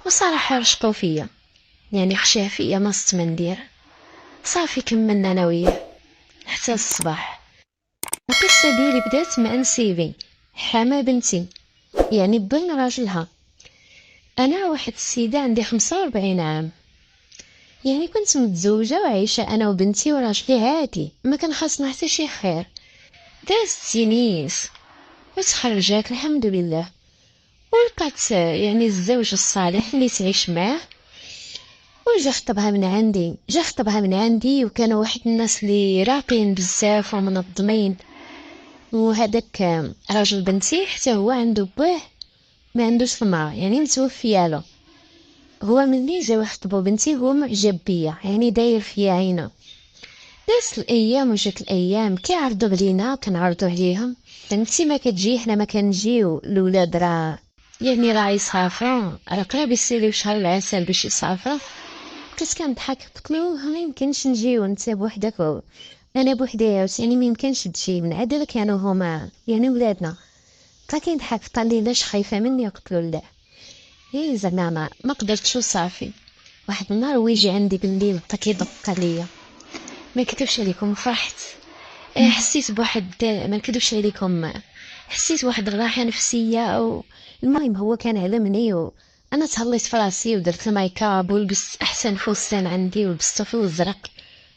وصراحة رشقوا فيا، يعني خشاه فيا ما صدت ما ندير. صافي كملنا انا وياه حتى الصباح. القصة ديالي بدات مع نسيبي حما بنتي، يعني بين راجلها. انا واحد السيدة عندي 45 عام، يعني كنت متزوجة وعايشة انا وبنتي وراجلي عادي، ما كان خاصنا حتى شي خير. دازت سينيس وتخرجات الحمد لله، ولقات يعني الزوج الصالح اللي تعيش معاه. وجا خطبها من عندي وكانوا واحد الناس اللي راقين بزاف ومنظمين. وهذاك راجل بنتي حتى هو عنده بوه ما عندوش المرأة، يعني متوفية له. هو ملي جاو يخطبوا بنتي هو معجب بيا، يعني داير فيا عينه. دازت الايام وجات الايام كيعرضوا علينا كنعرضوا عليهم. بنتي ما كتجي حنا ما كنجيو، الاولاد راه يعني راه يسافروا، راه قراب يسيروا شهر العسل باش يسافروا. كنت كنضحك قلت له ما يمكنش نجيو انت بوحدك انا بوحدي، يعني ما يمكنش تجي من عاد كانوا هما يعني ولادنا. بقى كيضحك قال لي لاش خايفه مني؟ قلت له لا، هي زعما ما قدرتش وصافي. واحد النهار هو يجي عندي بالليل بقى كيدق عليا، ما نكذبش عليكم فرحت. حسيت بواحد، ما نكذبش عليكم، حسيت واحد الراحه نفسيه. او المهم هو كان علمني وانا تهليت في راسي ودرت الميك اب ولبست احسن فستان عندي ولبسته في الازرق.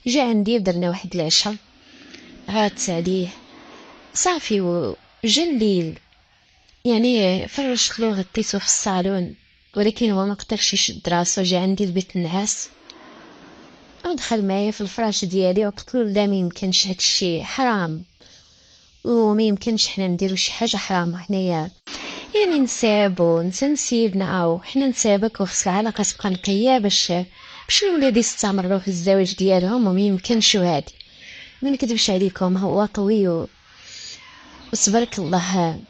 جا عندي ودرنا واحد العشاء، عادت عليه صافي وجا الليل. يعني فرشت له غطيته في الصالون، ولكن هو ما قدرش يشد راسو. جا عندي البيت النعاس ودخل معايا في الفراش ديالي وقلت له لا ما يمكنش هادشي حرام، وما يمكنش حنا نديرو شي حاجه حرام حنايا، يعني نسابو نتا نسيبنا او حنا نسابك وخص العلاقه تبقى نقيه باش الولاد يستمروا في الزواج ديالهم. وما يمكنش هادي، ما نكذبش عليكم هو قوي وتبارك الله،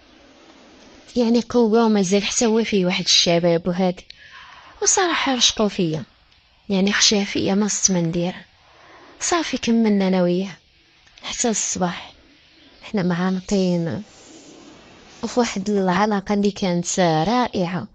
يعني قوه ومازال حتى هو فيه واحد الشباب وهادي. وصراحه رشقوا فيا، يعني خشاه فيا ما صدت ما ندير. صافي كملنا انا وياه حتى الصباح، حنا معانقين وفي واحد العلاقة اللي كانت رائعة.